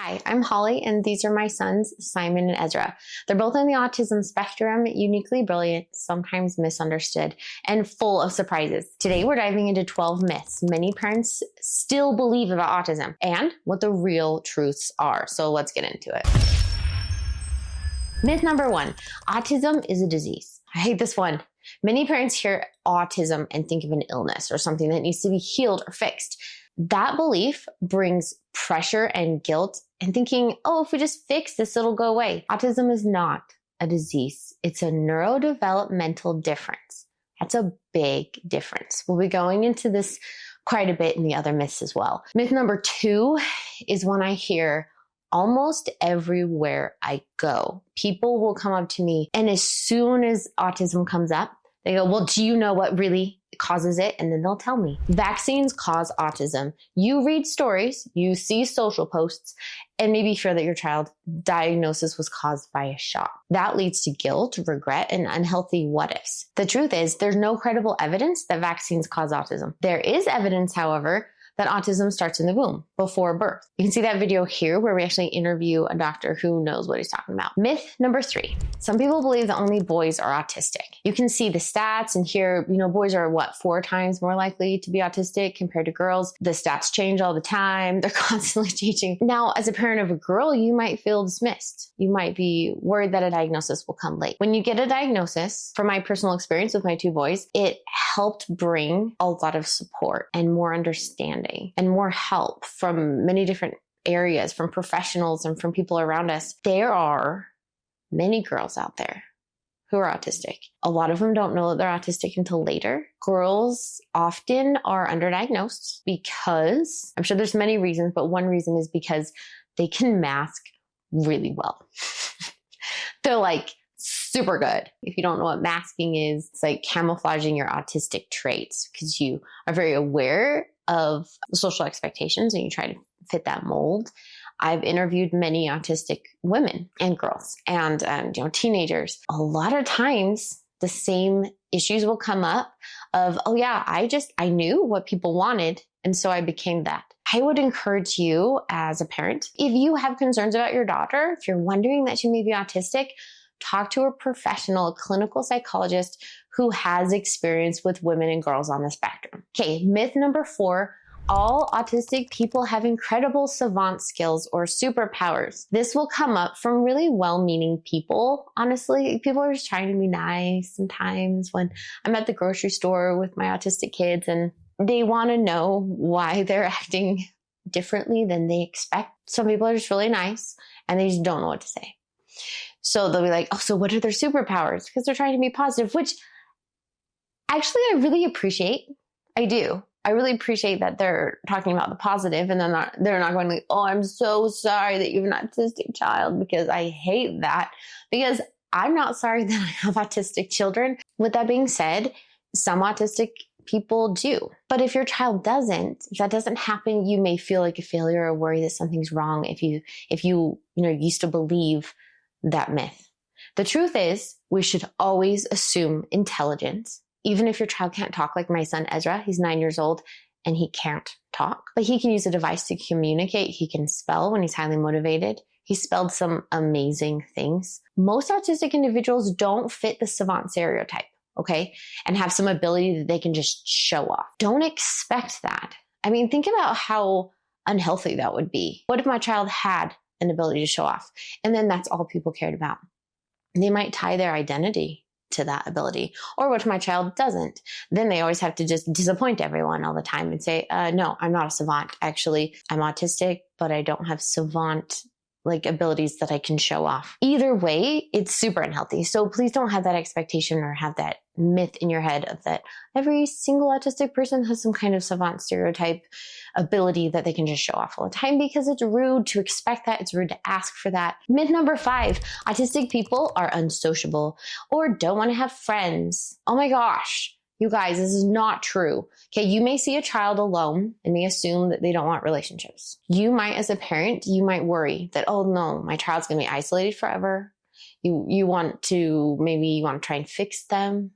Hi, I'm Holly, and these are my sons, Simon and Ezra. They're both on the autism spectrum, uniquely brilliant, sometimes misunderstood, and full of surprises. Today, we're diving into 12 myths many parents still believe about autism and what the real truths are. So let's get into it. Myth number 1, autism is a disease. I hate this one. Many parents hear autism and think of an illness or something that needs to be healed or fixed. That belief brings pressure and guilt and thinking, oh, if we just fix this, it'll go away. Autism is not a disease. It's a neurodevelopmental difference. That's a big difference. We'll be going into this quite a bit in the other myths as well. Myth number 2 is one I hear almost everywhere I go. People will come up to me, and as soon as autism comes up, they go, well, do you know what really causes it? And then they'll tell me. Vaccines cause autism. You read stories, you see social posts, and maybe fear that your child's diagnosis was caused by a shot. That leads to guilt, regret, and unhealthy what-ifs. The truth is, there's no credible evidence that vaccines cause autism. There is evidence, however, that autism starts in the womb before birth. You can see that video here where we actually interview a doctor who knows what he's talking about. Myth number 3. Some people believe that only boys are autistic. You can see the stats and hear, boys are 4 times more likely to be autistic compared to girls. The stats change all the time. They're constantly changing. Now, as a parent of a girl, you might feel dismissed. You might be worried that a diagnosis will come late. When you get a diagnosis, from my personal experience with my 2 boys, it helped bring a lot of support and more understanding and more help from many different areas, from professionals and from people around us. There are many girls out there who are autistic. A lot of them don't know that they're autistic until later. Girls often are underdiagnosed because, I'm sure there's many reasons, but one reason is because they can mask really well. They're super good. If you don't know what masking is, it's like camouflaging your autistic traits because you are very aware of social expectations and you try to fit that mold. I've interviewed many autistic women and girls and teenagers. A lot of times the same issues will come up of, oh yeah, I knew what people wanted and so I became that. I would encourage you as a parent, if you have concerns about your daughter, if you're wondering that she may be autistic, talk to a professional, a clinical psychologist who has experience with women and girls on the spectrum. Okay, myth number 4, all autistic people have incredible savant skills or superpowers. This will come up from really well-meaning people. Honestly, people are just trying to be nice sometimes when I'm at the grocery store with my autistic kids and they want to know why they're acting differently than they expect. Some people are just really nice and they just don't know what to say. So they'll be like, oh, so what are their superpowers? Because they're trying to be positive, which actually I really appreciate. I do. I really appreciate that they're talking about the positive and they're not going like, oh, I'm so sorry that you have an autistic child, because I hate that, because I'm not sorry that I have autistic children. With that being said, some autistic people do. But if your child doesn't, if that doesn't happen, you may feel like a failure or worry that something's wrong if you used to believe that myth. The truth is, we should always assume intelligence. Even if your child can't talk, like my son Ezra, he's 9 years old and he can't talk, but he can use a device to communicate. He can spell when he's highly motivated. He spelled some amazing things. Most autistic individuals don't fit the savant stereotype, okay? And have some ability that they can just show off. Don't expect that. I mean, think about how unhealthy that would be. What if my child had an ability to show off and then that's all people cared about? They might tie their identity to that ability. Or what if my child doesn't? Then they always have to just disappoint everyone all the time and say, no, I'm not a savant. Actually, I'm autistic, but I don't have savant abilities that I can show off. Either way, it's super unhealthy. So please don't have that expectation or have that myth in your head of that every single autistic person has some kind of savant stereotype ability that they can just show off all the time, because it's rude to expect that. It's rude to ask for that. Myth number 5, autistic people are unsociable or don't want to have friends. Oh my gosh. You guys, this is not true. Okay, you may see a child alone and may assume that they don't want relationships. You might, as a parent, you might worry that, oh no, my child's going to be isolated forever. You want to try and fix them.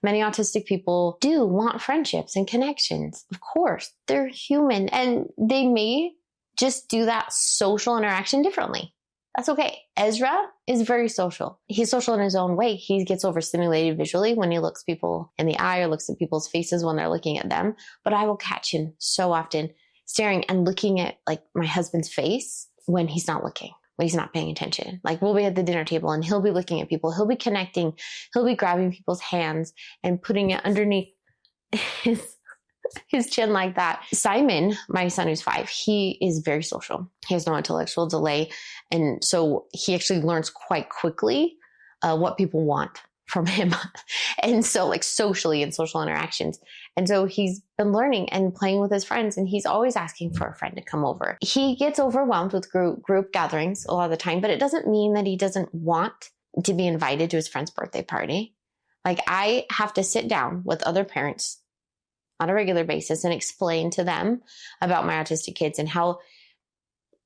Many autistic people do want friendships and connections. Of course, they're human and they may just do that social interaction differently. That's okay. Ezra is very social. He's social in his own way. He gets overstimulated visually when he looks people in the eye or looks at people's faces when they're looking at them. But I will catch him so often staring and looking at like my husband's face when he's not looking, when he's not paying attention. Like we'll be at the dinner table and he'll be looking at people. He'll be connecting. He'll be grabbing people's hands and putting it underneath his chin like that. Simon, my son who's 5, he is very social. He has no intellectual delay. And so he actually learns quite quickly what people want from him. And so like socially and social interactions. And so he's been learning and playing with his friends, and he's always asking for a friend to come over. He gets overwhelmed with group gatherings a lot of the time, but it doesn't mean that he doesn't want to be invited to his friend's birthday party. Like I have to sit down with other parents on a regular basis and explain to them about my autistic kids and how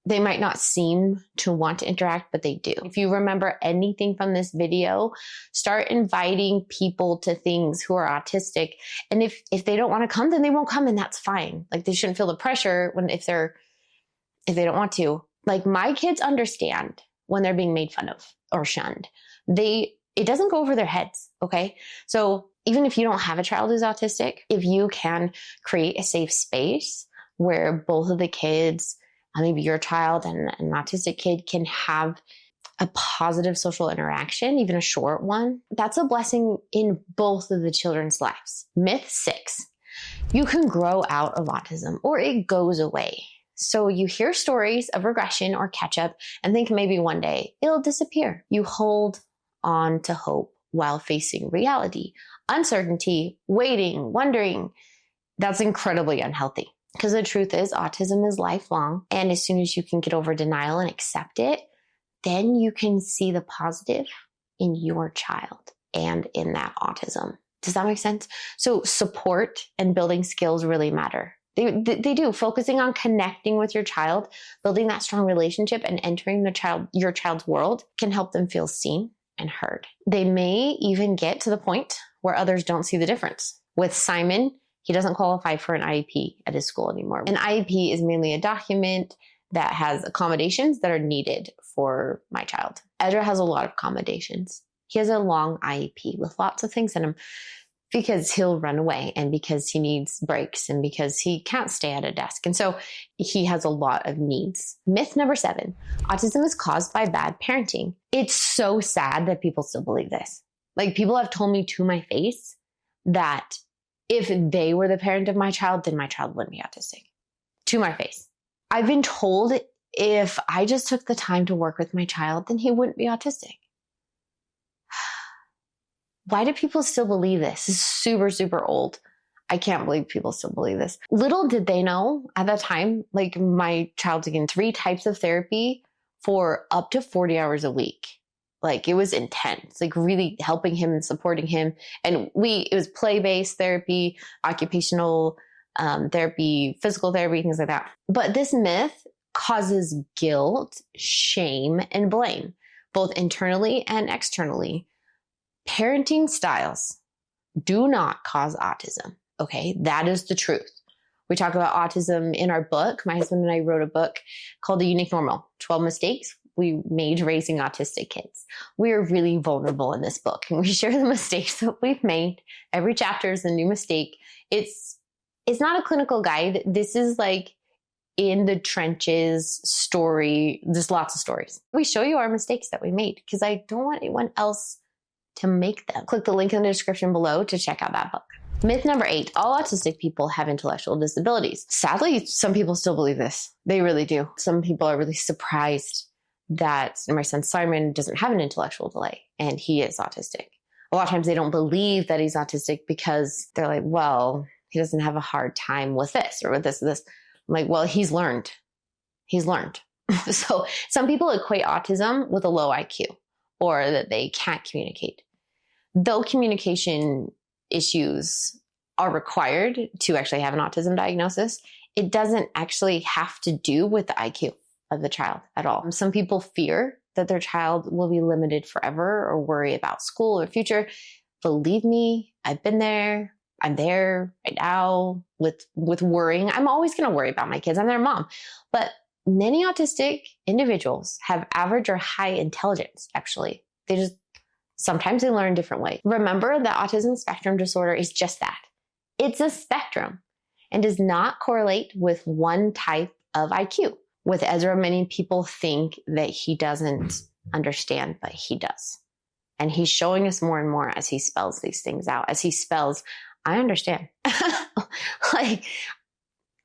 they might not seem to want to interact, but they do. If you remember anything from this video, start inviting people to things who are autistic. And if they don't want to come, then they won't come, and that's fine. Like they shouldn't feel the pressure if they don't want to. Like my kids understand when they're being made fun of or shunned. It doesn't go over their heads, okay? So even if you don't have a child who's autistic, if you can create a safe space where both of the kids, maybe your child and an autistic kid, can have a positive social interaction, even a short one, that's a blessing in both of the children's lives. Myth 6, you can grow out of autism or it goes away. So you hear stories of regression or catch up and think maybe one day it'll disappear. You hold on to hope while facing reality, uncertainty, waiting, wondering. That's incredibly unhealthy, because the truth is autism is lifelong. And as soon as you can get over denial and accept it, then you can see the positive in your child and in that autism. Does that make sense? So support and building skills really matter. They do. Focusing on connecting with your child, building that strong relationship and entering your child's world can help them feel seen and heard. They may even get to the point where others don't see the difference. With Simon, he doesn't qualify for an IEP at his school anymore. An IEP is mainly a document that has accommodations that are needed for my child. Ezra has a lot of accommodations. He has a long IEP with lots of things in him because he'll run away and because he needs breaks and because he can't stay at a desk. And so he has a lot of needs. Myth number 7, autism is caused by bad parenting. It's so sad that people still believe this. Like people have told me to my face that if they were the parent of my child, then my child wouldn't be autistic. To my face. I've been told if I just took the time to work with my child, then he wouldn't be autistic. Why do people still believe this? This is super, super old. I can't believe people still believe this. Little did they know at that time, like my child's taking 3 types of therapy for up to 40 hours a week. Like it was intense, like really helping him and supporting him. And it was play-based therapy, occupational therapy, physical therapy, things like that. But this myth causes guilt, shame, and blame, both internally and externally. Parenting styles do not cause autism. Okay, that is the truth. We talk about autism in our book. My husband and I wrote a book called The Unique Normal, 12 Mistakes We Made Raising Autistic Kids. We are really vulnerable in this book, and we share the mistakes that we've made. Every chapter is a new mistake. It's not a clinical guide. This is like in the trenches story. There's lots of stories. We show you our mistakes that we made because I don't want anyone else to make them. Click the link in the description below to check out that book. Myth number 8, all autistic people have intellectual disabilities. Sadly, some people still believe this. They really do. Some people are really surprised that my son Simon doesn't have an intellectual delay and he is autistic. A lot of times they don't believe that he's autistic because they're like, well, he doesn't have a hard time with this or with this and this. I'm like, well, he's learned. He's learned. So some people equate autism with a low IQ or that they can't communicate. Though communication issues are required to actually have an autism diagnosis, it doesn't actually have to do with the IQ of the child at all. Some people fear that their child will be limited forever or worry about school or future. Believe me, I've been there. I'm there right now with worrying. I'm always going to worry about my kids. I'm their mom. But many autistic individuals have average or high intelligence, actually. Sometimes they learn a different way. Remember that autism spectrum disorder is just that. It's a spectrum and does not correlate with one type of IQ. With Ezra, many people think that he doesn't understand, but he does. And he's showing us more and more as he spells these things out. As he spells, I understand. Like,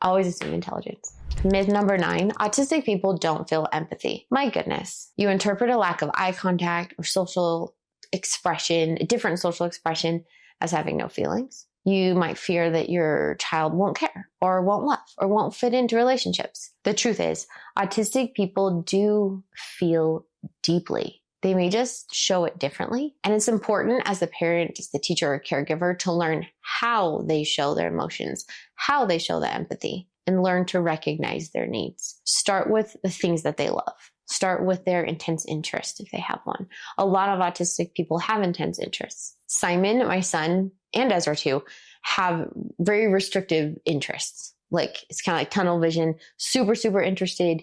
always assume intelligence. Myth number 9, autistic people don't feel empathy. My goodness. You interpret a lack of eye contact or social expression, a different social expression, as having no feelings. You might fear that your child won't care or won't love or won't fit into relationships. The truth is, autistic people do feel deeply. They may just show it differently. And it's important as the parent, as the teacher or caregiver, to learn how they show their emotions, how they show the empathy, and learn to recognize their needs. Start with the things that they love. Start with their intense interest if they have one. A lot of autistic people have intense interests. Simon, my son, and Ezra too, have very restrictive interests. Like, it's kind of like tunnel vision, super, super interested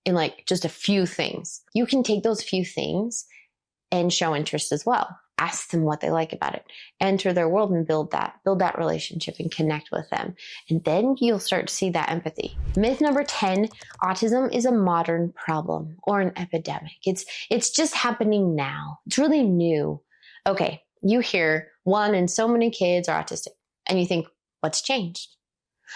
in like just a few things. You can take those few things and show interest as well. Ask them what they like about it. Enter their world and build that relationship and connect with them. And then you'll start to see that empathy. Myth number 10, autism is a modern problem or an epidemic. It's just happening now. It's really new. Okay, you hear 1 in so many kids are autistic and you think, what's changed?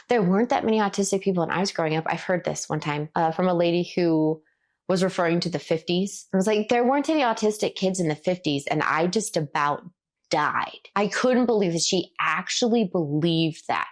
There weren't that many autistic people when I was growing up. I've heard this one time from a lady who was referring to the 50s. I was like, there weren't any autistic kids in the 50s, and I just about died. I couldn't believe that she actually believed that.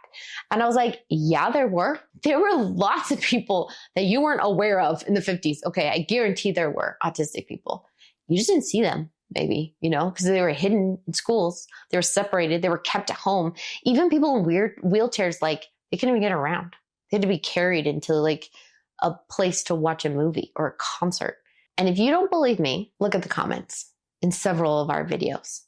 And I was like, yeah, there were. There were lots of people that you weren't aware of in the 50s. Okay, I guarantee there were autistic people. You just didn't see them, maybe, because they were hidden in schools. They were separated. They were kept at home. Even people in weird wheelchairs, like, they couldn't even get around. They had to be carried into like a place to watch a movie or a concert. And if you don't believe me, look at the comments in several of our videos.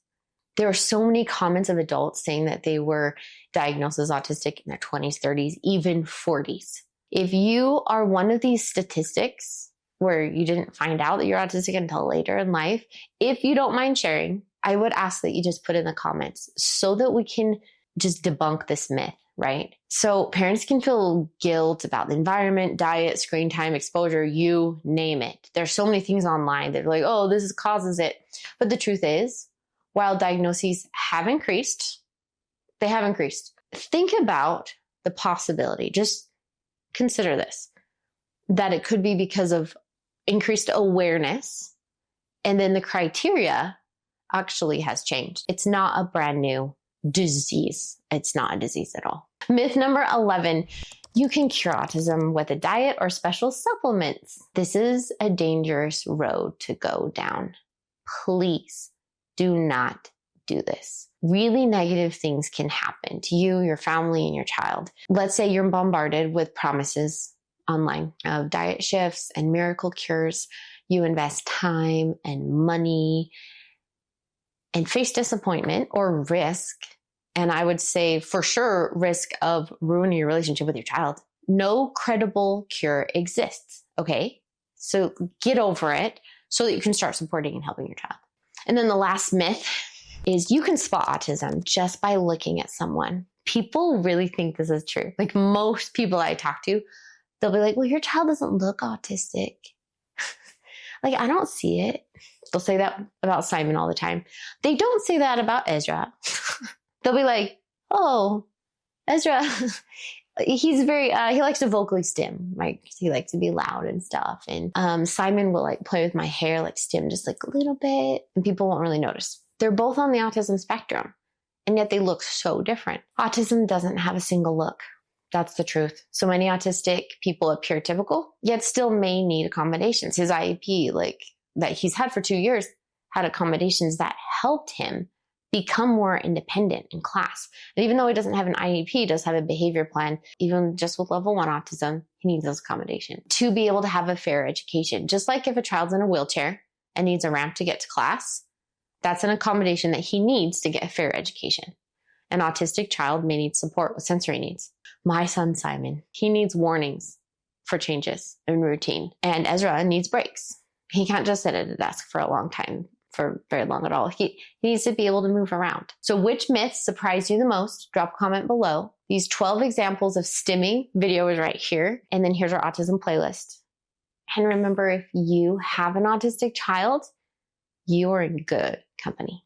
There are so many comments of adults saying that they were diagnosed as autistic in their 20s, 30s, even 40s. If you are one of these statistics where you didn't find out that you're autistic until later in life, if you don't mind sharing, I would ask that you just put in the comments so that we can just debunk this myth. Right? So parents can feel guilt about the environment, diet, screen time, exposure, you name it. There's so many things online that are like, oh, this causes it. But the truth is, while diagnoses have increased, they have increased. Think about the possibility. Just consider this, that it could be because of increased awareness, and then the criteria actually has changed. It's not a brand new disease. It's not a disease at all. Myth number 11, you can cure autism with a diet or special supplements. This is a dangerous road to go down. Please do not do this. Really negative things can happen to you, your family, and your child. Let's say you're bombarded with promises online of diet shifts and miracle cures. You invest time and money and face disappointment or risk. And I would say for sure, risk of ruining your relationship with your child. No credible cure exists. Okay. So get over it so that you can start supporting and helping your child. And then the last myth is you can spot autism just by looking at someone. People really think this is true. Like most people I talk to, they'll be like, well, your child doesn't look autistic. Like, I don't see it. They'll say that about Simon all the time. They don't say that about Ezra. They'll be like, oh, Ezra, he's very, he likes to vocally stim. Like, he likes to be loud and stuff. And Simon will like play with my hair, like stim just like a little bit. And people won't really notice. They're both on the autism spectrum. And yet they look so different. Autism doesn't have a single look. That's the truth. So many autistic people appear typical, yet still may need accommodations. His IEP, like that he's had for 2 years, had accommodations that helped him become more independent in class. And even though he doesn't have an IEP, he does have a behavior plan. Even just with level 1 autism, he needs those accommodations to be able to have a fair education. Just like if a child's in a wheelchair and needs a ramp to get to class, that's an accommodation that he needs to get a fair education. An autistic child may need support with sensory needs. My son, Simon, he needs warnings for changes in routine. And Ezra needs breaks. He can't just sit at a desk for a long time, for very long at all. He needs to be able to move around. So which myths surprised you the most? Drop a comment below. These 12 examples of stimming video is right here. And then here's our autism playlist. And remember, if you have an autistic child, you are in good company.